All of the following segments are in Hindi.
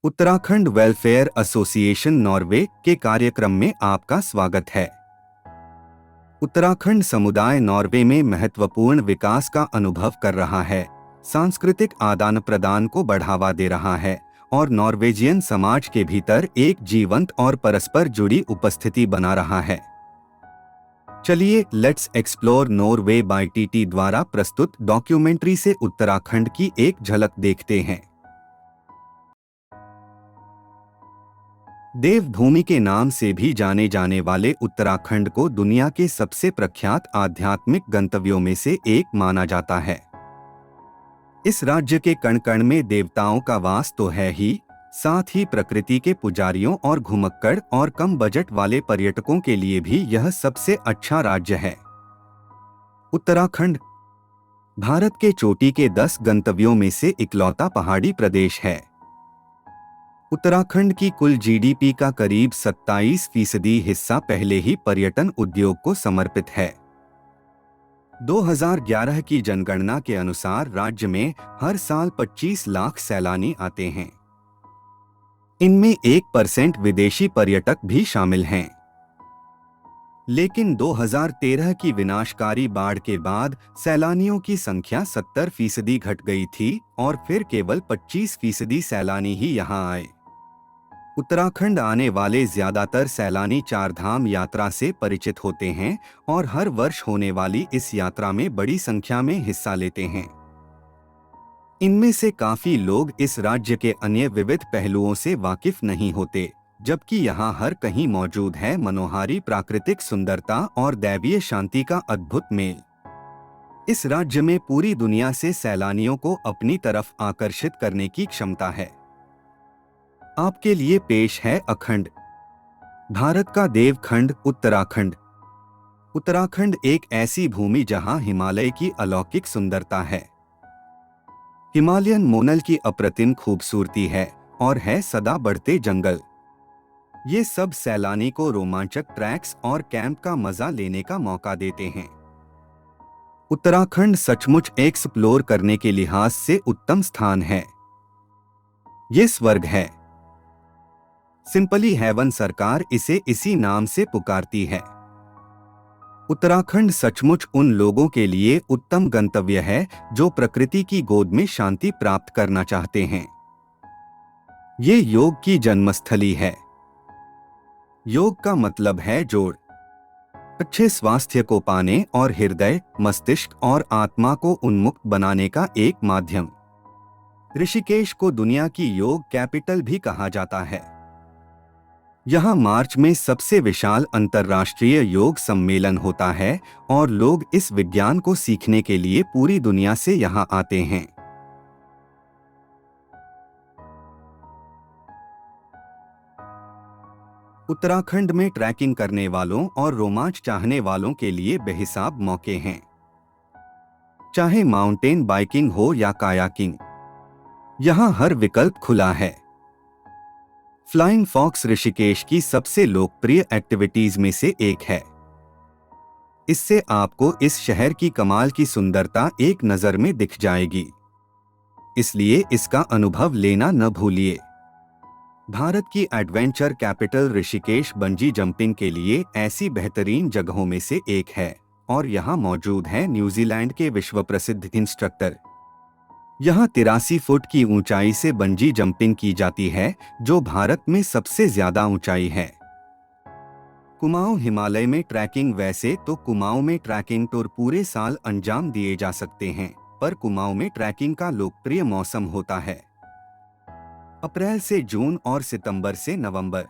उत्तराखंड वेलफेयर एसोसिएशन नॉर्वे के कार्यक्रम में आपका स्वागत है। उत्तराखंड समुदाय नॉर्वे में महत्वपूर्ण विकास का अनुभव कर रहा है, सांस्कृतिक आदान प्रदान को बढ़ावा दे रहा है और नॉर्वेजियन समाज के भीतर एक जीवंत और परस्पर जुड़ी उपस्थिति बना रहा है। चलिए let's explore Norway by TT द्वारा प्रस्तुत डॉक्यूमेंट्री से उत्तराखंड की एक झलक देखते हैं। देवभूमि के नाम से भी जाने जाने वाले उत्तराखंड को दुनिया के सबसे प्रख्यात आध्यात्मिक गंतव्यों में से एक माना जाता है। इस राज्य के कण कण में देवताओं का वास तो है ही, साथ ही प्रकृति के पुजारियों और घुमक्कड़ और कम बजट वाले पर्यटकों के लिए भी यह सबसे अच्छा राज्य है। उत्तराखंड भारत के चोटी के 10 गंतव्यों में से इकलौता पहाड़ी प्रदेश है। उत्तराखंड की कुल जीडीपी का करीब 27% हिस्सा पहले ही पर्यटन उद्योग को समर्पित है। 2011 की जनगणना के अनुसार राज्य में हर साल 25 लाख सैलानी आते हैं। इनमें 1% विदेशी पर्यटक भी शामिल हैं। लेकिन 2013 की विनाशकारी बाढ़ के बाद सैलानियों की संख्या 70% घट गई थी और फिर केवल 25% सैलानी ही यहां आए। उत्तराखंड आने वाले ज्यादातर सैलानी चारधाम यात्रा से परिचित होते हैं और हर वर्ष होने वाली इस यात्रा में बड़ी संख्या में हिस्सा लेते हैं। इनमें से काफी लोग इस राज्य के अन्य विविध पहलुओं से वाकिफ नहीं होते, जबकि यहाँ हर कहीं मौजूद है मनोहारी प्राकृतिक सुंदरता और दैवीय शांति का अद्भुत मेल। इस राज्य में पूरी दुनिया से सैलानियों को अपनी तरफ आकर्षित करने की क्षमता है। आपके लिए पेश है अखंड, भारत का देवखंड उत्तराखंड। उत्तराखंड एक ऐसी भूमि जहां हिमालय की अलौकिक सुंदरता है। हिमालयन मोनल की अप्रतिम खूबसूरती है और है सदा बढ़ते जंगल। ये सब सैलानी को रोमांचक ट्रैक्स और कैंप का मजा लेने का मौका देते हैं। उत्तराखंड सचमुच एक्सप्लोर करने के लिहाज से उत्तम स्थान है। ये स्वर्ग है। सिंपली हेवन सरकार इसे इसी नाम से पुकारती है। उत्तराखंड सचमुच उन लोगों के लिए उत्तम गंतव्य है जो प्रकृति की गोद में शांति प्राप्त करना चाहते हैं। ये योग की जन्मस्थली है। योग का मतलब है जोड़, अच्छे स्वास्थ्य को पाने और हृदय, मस्तिष्क और आत्मा को उन्मुक्त बनाने का एक माध्यम। ऋषिकेश को दुनिया की योग कैपिटल भी कहा जाता है। यहाँ मार्च में सबसे विशाल अंतर्राष्ट्रीय योग सम्मेलन होता है और लोग इस विज्ञान को सीखने के लिए पूरी दुनिया से यहाँ आते हैं। उत्तराखंड में ट्रैकिंग करने वालों और रोमांच चाहने वालों के लिए बेहिसाब मौके हैं। चाहे माउंटेन बाइकिंग हो या कायाकिंग, यहाँ हर विकल्प खुला है। फ्लाइंग फॉक्स ऋषिकेश की सबसे लोकप्रिय एक्टिविटीज में से एक है। इससे आपको इस शहर की कमाल की सुंदरता एक नज़र में दिख जाएगी, इसलिए इसका अनुभव लेना न भूलिए। भारत की adventure capital Rishikesh bungee jumping के लिए ऐसी बेहतरीन जगहों में से एक है और यहाँ मौजूद है न्यूजीलैंड के विश्व प्रसिद्ध इंस्ट्रक्टर। यहाँ 83 फुट की ऊंचाई से बंजी जंपिंग की जाती है, जो भारत में सबसे ज्यादा ऊंचाई है। कुमाऊं हिमालय में ट्रैकिंग। वैसे तो कुमाऊं में ट्रैकिंग टूर पूरे साल अंजाम दिए जा सकते हैं, पर कुमाऊं में ट्रैकिंग का लोकप्रिय मौसम होता है अप्रैल से जून और सितंबर से नवंबर।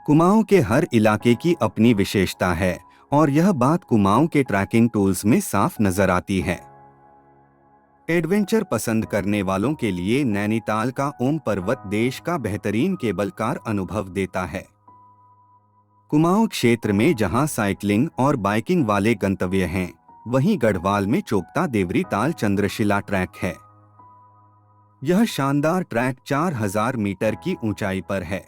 कुमाऊं के हर इलाके की अपनी विशेषता है और यह बात कुमाऊं के ट्रैकिंग टूल्स में साफ नजर आती है। एडवेंचर पसंद करने वालों के लिए नैनीताल का ओम पर्वत देश का बेहतरीन केबल कार अनुभव देता है। कुमाऊं क्षेत्र में जहां साइकिलिंग और बाइकिंग वाले गंतव्य हैं, वहीं गढ़वाल में चोपता देवरी ताल चंद्रशिला ट्रैक है। यह शानदार ट्रैक 4000 मीटर की ऊंचाई पर है।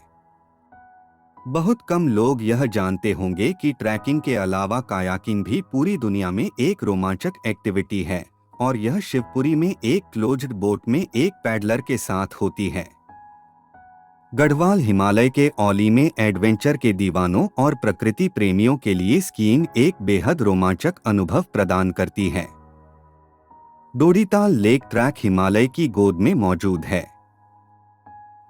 बहुत कम लोग यह जानते होंगे कि ट्रैकिंग के अलावा कायाकिंग भी पूरी दुनिया में एक रोमांचक एक्टिविटी है और यह शिवपुरी में एक क्लोज्ड बोट में एक पैडलर के साथ होती है। गढ़वाल हिमालय के औली में एडवेंचर के दीवानों और प्रकृति प्रेमियों के लिए स्कीइंग एक बेहद रोमांचक अनुभव प्रदान करती है। डोडीताल लेक ट्रैक हिमालय की गोद में मौजूद है।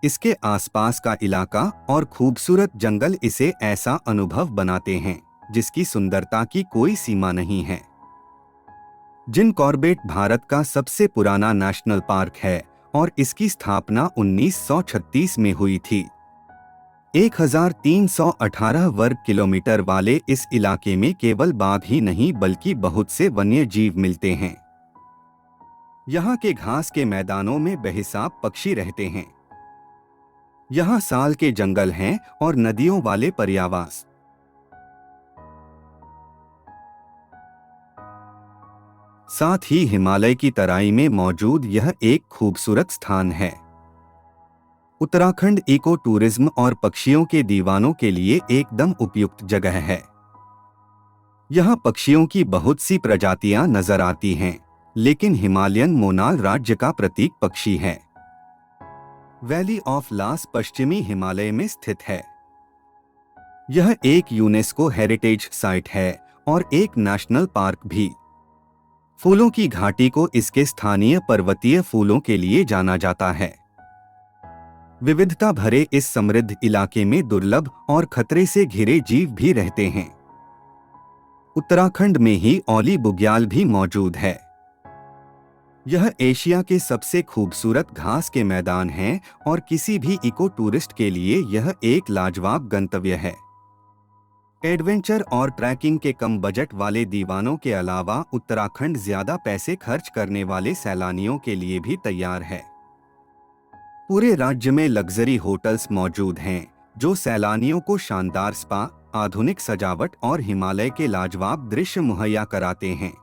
इसके आसपास का इलाका और खूबसूरत जंगल इसे ऐसा अनुभव बनाते हैं जिसकी सुंदरता की कोई सीमा नहीं है। जिम कॉर्बेट भारत का सबसे पुराना नेशनल पार्क है और इसकी स्थापना 1936 में हुई थी। 1318 वर्ग किलोमीटर वाले इस इलाके में केवल बाघ ही नहीं बल्कि बहुत से वन्य जीव मिलते हैं। यहाँ के घास के मैदानों में बेहिसाब पक्षी रहते हैं। यहाँ साल के जंगल हैं और नदियों वाले पर्यावास। साथ ही हिमालय की तराई में मौजूद यह एक खूबसूरत स्थान है। उत्तराखंड इको टूरिज्म और पक्षियों के दीवानों के लिए एकदम उपयुक्त जगह है। यहाँ पक्षियों की बहुत सी प्रजातियां नजर आती हैं, लेकिन हिमालयन मोनाल राज्य का प्रतीक पक्षी है। वैली ऑफ लास पश्चिमी हिमालय में स्थित है। यह एक यूनेस्को हेरिटेज साइट है और एक नेशनल पार्क भी। फूलों की घाटी को इसके स्थानीय पर्वतीय फूलों के लिए जाना जाता है। विविधता भरे इस समृद्ध इलाके में दुर्लभ और खतरे से घिरे जीव भी रहते हैं। उत्तराखंड में ही औली बुग्याल भी मौजूद है। यह एशिया के सबसे खूबसूरत घास के मैदान हैं और किसी भी इको टूरिस्ट के लिए यह एक लाजवाब गंतव्य है। एडवेंचर और ट्रैकिंग के कम बजट वाले दीवानों के अलावा उत्तराखंड ज्यादा पैसे खर्च करने वाले सैलानियों के लिए भी तैयार है। पूरे राज्य में लग्जरी होटल्स मौजूद हैं जो सैलानियों को शानदार स्पा, आधुनिक सजावट और हिमालय के लाजवाब दृश्य मुहैया कराते हैं।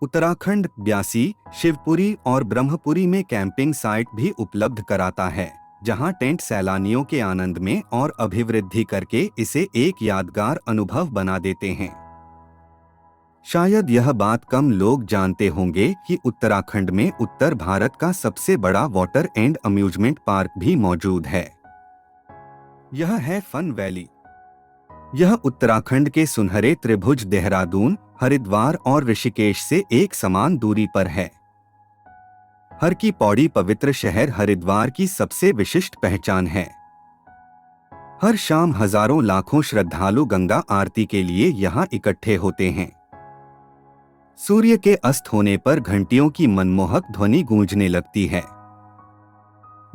उत्तराखंड ब्यासी, शिवपुरी और ब्रह्मपुरी में कैंपिंग साइट भी उपलब्ध कराता है, जहां टेंट सैलानियों के आनंद में और अभिवृद्धि करके इसे एक यादगार अनुभव बना देते हैं। शायद यह बात कम लोग जानते होंगे कि उत्तराखंड में उत्तर भारत का सबसे बड़ा वाटर एंड अम्यूजमेंट पार्क भी मौजूद है। यह है फन वैली। यह उत्तराखंड के सुनहरे त्रिभुज देहरादून, हरिद्वार और ऋषिकेश से एक समान दूरी पर है। हर की पौड़ी पवित्र शहर हरिद्वार की सबसे विशिष्ट पहचान है। हर शाम हजारों लाखों श्रद्धालु गंगा आरती के लिए यहाँ इकट्ठे होते हैं। सूर्य के अस्त होने पर घंटियों की मनमोहक ध्वनि गूंजने लगती है।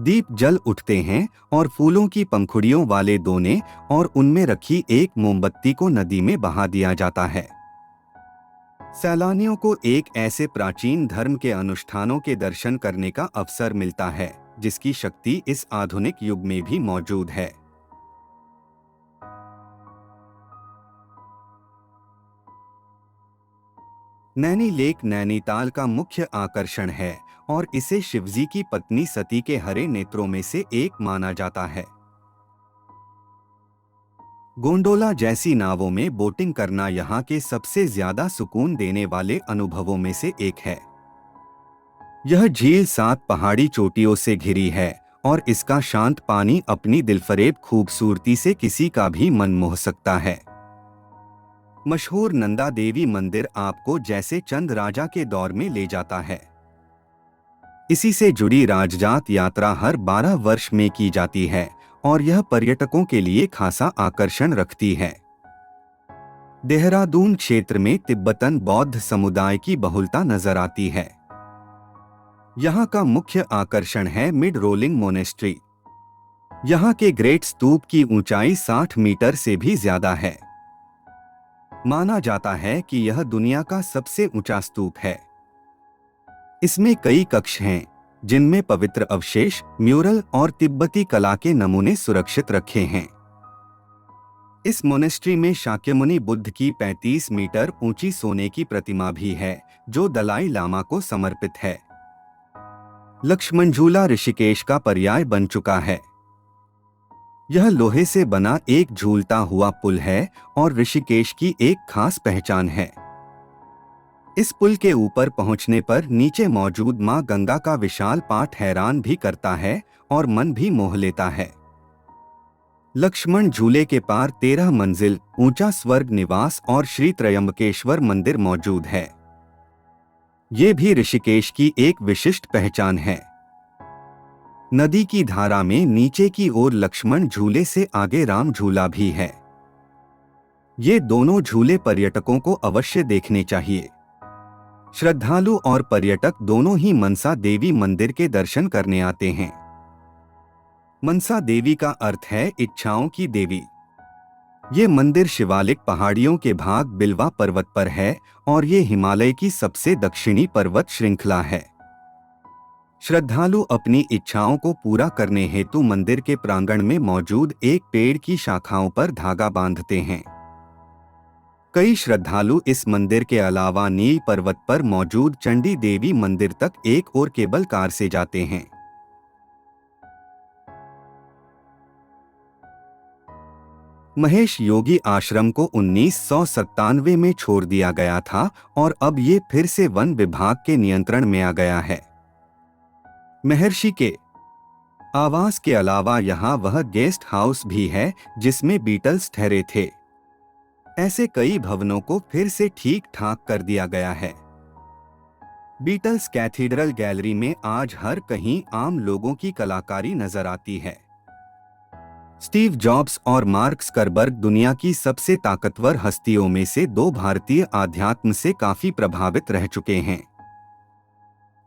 दीप जल उठते हैं और फूलों की पंखुड़ियों वाले दोने और उनमें रखी एक मोमबत्ती को नदी में बहा दिया जाता है। सैलानियों को एक ऐसे प्राचीन धर्म के अनुष्ठानों के दर्शन करने का अवसर मिलता है जिसकी शक्ति इस आधुनिक युग में भी मौजूद है। नैनी लेक नैनीताल का मुख्य आकर्षण है और इसे शिवजी की पत्नी सती के हरे नेत्रों में से एक माना जाता है। गोंडोला जैसी नावों में बोटिंग करना यहाँ के सबसे ज्यादा सुकून देने वाले अनुभवों में से एक है। यह झील 7 पहाड़ी चोटियों से घिरी है और इसका शांत पानी अपनी दिलफरेब खूबसूरती से किसी का भी मन मोह सकता है। मशहूर नंदा देवी मंदिर आपको जैसे चंद राजा के दौर में ले जाता है। इसी से जुड़ी राजजात यात्रा हर 12 वर्ष में की जाती है और यह पर्यटकों के लिए खासा आकर्षण रखती है। देहरादून क्षेत्र में तिब्बतन बौद्ध समुदाय की बहुलता नजर आती है। यहाँ का मुख्य आकर्षण है मिड रोलिंग मोनेस्ट्री। यहाँ के ग्रेट स्तूप की ऊंचाई 60 मीटर से भी ज्यादा है। माना जाता है कि यह दुनिया का सबसे ऊंचा स्तूप है। इसमें कई कक्ष हैं जिनमें पवित्र अवशेष, म्यूरल और तिब्बती कला के नमूने सुरक्षित रखे हैं। इस मोनेस्ट्री में शाक्यमुनि बुद्ध की 35 मीटर ऊंची सोने की प्रतिमा भी है जो दलाई लामा को समर्पित है। लक्ष्मणझूला ऋषिकेश का पर्याय बन चुका है। यह लोहे से बना एक झूलता हुआ पुल है और ऋषिकेश की एक खास पहचान है। इस पुल के ऊपर पहुंचने पर नीचे मौजूद मां गंगा का विशाल पाठ हैरान भी करता है और मन भी मोह लेता है। लक्ष्मण झूले के पार 13 मंजिल ऊंचा स्वर्ग निवास और श्री त्रयंबकेश्वर मंदिर मौजूद है। ये भी ऋषिकेश की एक विशिष्ट पहचान है। नदी की धारा में नीचे की ओर लक्ष्मण झूले से आगे राम झूला भी है। ये दोनों झूले पर्यटकों को अवश्य देखने चाहिए। श्रद्धालु और पर्यटक दोनों ही मनसा देवी मंदिर के दर्शन करने आते हैं। मनसा देवी का अर्थ है इच्छाओं की देवी। ये मंदिर शिवालिक पहाड़ियों के भाग बिल्वा पर्वत पर है और ये हिमालय की सबसे दक्षिणी पर्वत श्रृंखला है। श्रद्धालु अपनी इच्छाओं को पूरा करने हेतु मंदिर के प्रांगण में मौजूद एक पेड़ की शाखाओं पर धागा बांधते हैं। कई श्रद्धालु इस मंदिर के अलावा नील पर्वत पर मौजूद चंडी देवी मंदिर तक एक और केबल कार से जाते हैं। महेश योगी आश्रम को 1997 में छोड़ दिया गया था और अब ये फिर से वन विभाग के नियंत्रण में आ गया है। महर्षि के आवास के अलावा यहाँ वह गेस्ट हाउस भी है जिसमें बीटल्स ठहरे थे। ऐसे कई भवनों को फिर से ठीक ठाक कर दिया गया है। बीटल्स कैथीड्रल गैलरी में आज हर कहीं आम लोगों की कलाकारी नजर आती है। स्टीव जॉब्स और मार्क ज़करबर्ग दुनिया की सबसे ताकतवर हस्तियों में से दो भारतीय आध्यात्म से काफी प्रभावित रह चुके हैं।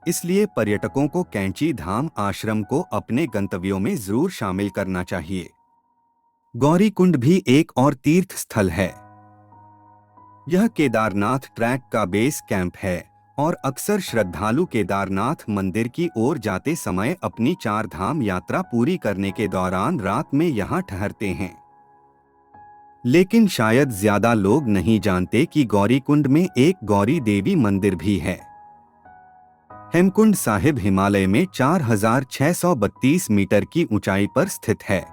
इसलिए पर्यटकों को कैंची धाम आश्रम को अपने गंतव्यों में जरूर शामिल करना चाहिए। गौरीकुंड भी एक और तीर्थ स्थल है। यह केदारनाथ ट्रैक का बेस कैंप है और अक्सर श्रद्धालु केदारनाथ मंदिर की ओर जाते समय अपनी 4 धाम यात्रा पूरी करने के दौरान रात में यहाँ ठहरते हैं। लेकिन शायद ज्यादा लोग नहीं जानते कि गौरीकुंड में एक गौरी देवी मंदिर भी है। हेमकुंड साहिब हिमालय में 4632 मीटर की ऊंचाई पर स्थित है।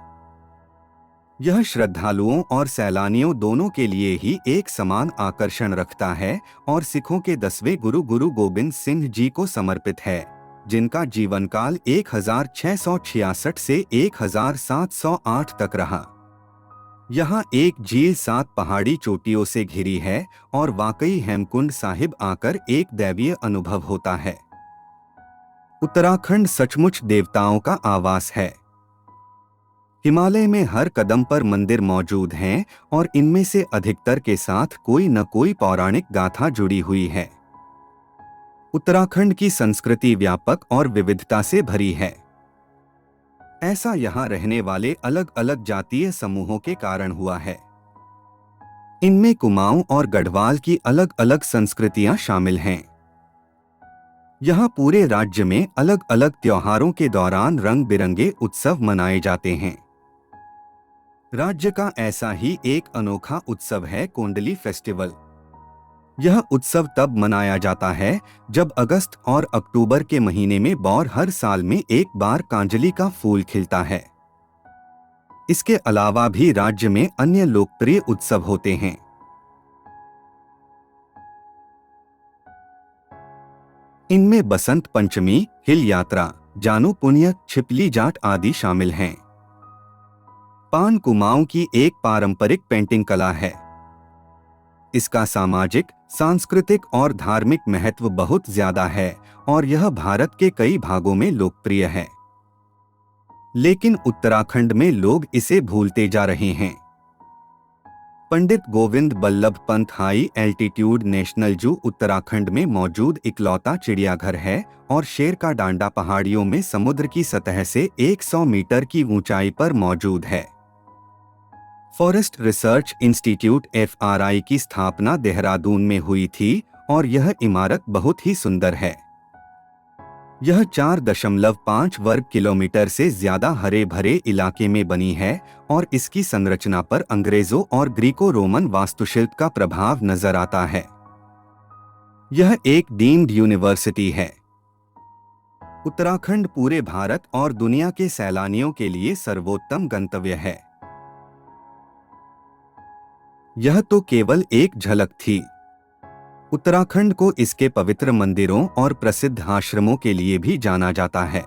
यह श्रद्धालुओं और सैलानियों दोनों के लिए ही एक समान आकर्षण रखता है और सिखों के 10वें गुरु गुरु गोबिंद सिंह जी को समर्पित है, जिनका जीवन काल 1666 से 1708 तक रहा। यहाँ एक झील 7 पहाड़ी चोटियों से घिरी है और वाकई हेमकुंड साहिब आकर एक दैवीय अनुभव होता है। उत्तराखंड सचमुच देवताओं का आवास है। हिमालय में हर कदम पर मंदिर मौजूद हैं और इनमें से अधिकतर के साथ कोई न कोई पौराणिक गाथा जुड़ी हुई है। उत्तराखंड की संस्कृति व्यापक और विविधता से भरी है। ऐसा यहाँ रहने वाले अलग अलग जातीय समूहों के कारण हुआ है। इनमें कुमाऊं और गढ़वाल की अलग अलग संस्कृतियां शामिल हैं। यहाँ पूरे राज्य में अलग अलग त्योहारों के दौरान रंग बिरंगे उत्सव मनाए जाते हैं। राज्य का ऐसा ही एक अनोखा उत्सव है कोंडली फेस्टिवल। यह उत्सव तब मनाया जाता है जब अगस्त और अक्टूबर के महीने में बौर हर साल में एक बार कांजलि का फूल खिलता है। इसके अलावा भी राज्य में अन्य लोकप्रिय उत्सव होते हैं। इनमें बसंत पंचमी, हिल यात्रा, जानू पुण्य, छिपली जाट आदि शामिल हैं। पान कुमाऊं की एक पारंपरिक पेंटिंग कला है। इसका सामाजिक, सांस्कृतिक और धार्मिक महत्व बहुत ज्यादा है और यह भारत के कई भागों में लोकप्रिय है। लेकिन उत्तराखंड में लोग इसे भूलते जा रहे हैं। Pandit Govind Ballabh Pant high altitude national zoo Uttarakhand में मौजूद इकलौता चिड़ियाघर है और शेर का डांडा पहाड़ियों में समुद्र की सतह से 100 मीटर की ऊंचाई पर मौजूद है। फॉरेस्ट रिसर्च इंस्टीट्यूट FRI की स्थापना देहरादून में हुई थी और यह इमारत बहुत ही सुंदर है। यह 4.5 वर्ग किलोमीटर से ज्यादा हरे भरे इलाके में बनी है और इसकी संरचना पर अंग्रेजों और ग्रीको रोमन वास्तुशिल्प का प्रभाव नजर आता है। यह एक डीम्ड यूनिवर्सिटी है। उत्तराखंड पूरे भारत और दुनिया के सैलानियों के लिए सर्वोत्तम गंतव्य है। यह तो केवल एक झलक थी। उत्तराखंड को इसके पवित्र मंदिरों और प्रसिद्ध आश्रमों के लिए भी जाना जाता है।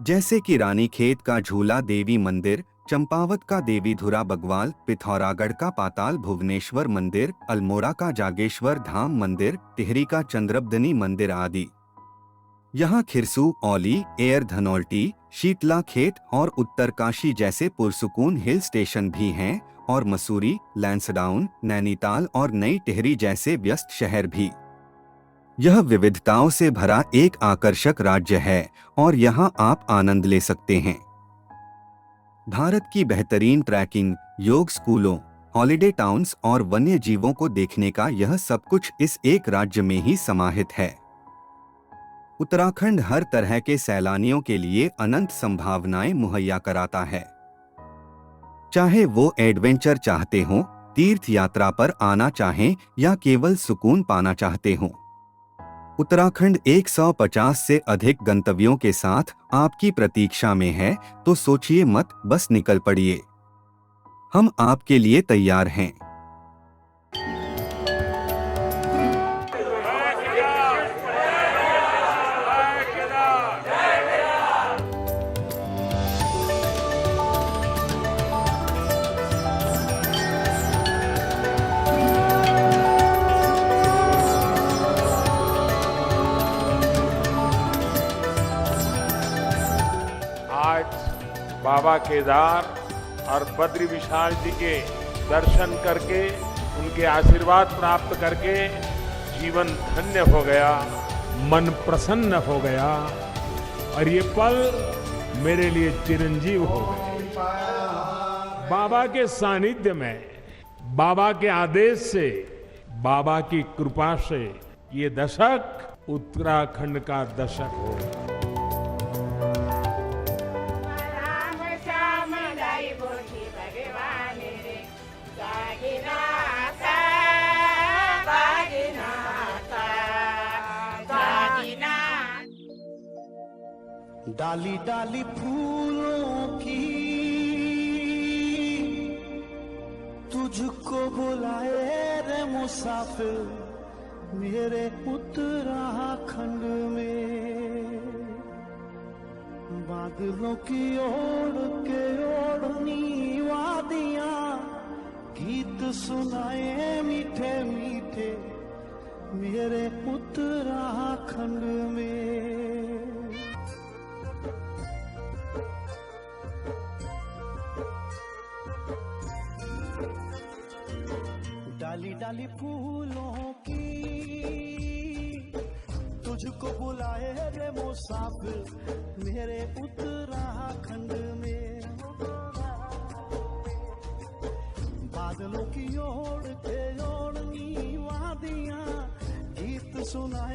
जैसे कि रानीखेत का झूला देवी मंदिर, चंपावत का देवीधुरा बगवाल, पिथौरागढ़ का पाताल भुवनेश्वर मंदिर, अल्मोड़ा का जागेश्वर धाम मंदिर, टिहरी का चंद्रबदनी मंदिर आदि। यहाँ खिरसू, औली, एयर धनौल्टी, शीतला खेत और उत्तरकाशी जैसे पुरसुकून हिल स्टेशन भी हैं और मसूरी, लैंसडाउन, नैनीताल और नई टिहरी जैसे व्यस्त शहर भी। यह विविधताओं से भरा एक आकर्षक राज्य है और यहाँ आप आनंद ले सकते हैं। भारत की बेहतरीन ट्रैकिंग, योग स्कूलों, हॉलिडे टाउन्स और वन्य जीवों को देखने का यह सब कुछ इस एक राज्य में ही समाहित है। उत्तराखंड हर तरह के सैलानियों के लिए अनंत संभावनाएं मुहैया कराता है। चाहे वो एडवेंचर चाहते हों, तीर्थ यात्रा पर आना चाहें या केवल सुकून पाना चाहते हों, उत्तराखंड 150 से अधिक गंतव्यों के साथ आपकी प्रतीक्षा में है। तो सोचिए मत, बस निकल पड़िए। हम आपके लिए तैयार हैं। आज बाबा केदार और बद्री विशाल जी के दर्शन करके, उनके आशीर्वाद प्राप्त करके जीवन धन्य हो गया, मन प्रसन्न हो गया और ये पल मेरे लिए चिरंजीव हो गए। बाबा के सानिध्य में, बाबा के आदेश से, बाबा की कृपा से ये दशक उत्तराखंड का दशक हो गया। डाली डाली फूलों की तुझको बुलाए रे मुसाफिर, मेरे उत्तराखंड में बादलों की ओढ़ के ओढ़नी वादियां, गीत सुनाए मीठे मीठे, मेरे उत्तराखंड में। डाली डाली फूलों की तुझको बुलाए रे मुसाफिर, मेरे उत्तराखंड में बादलों की ओढ़ के ओढ़नी वादियां, गीत सुना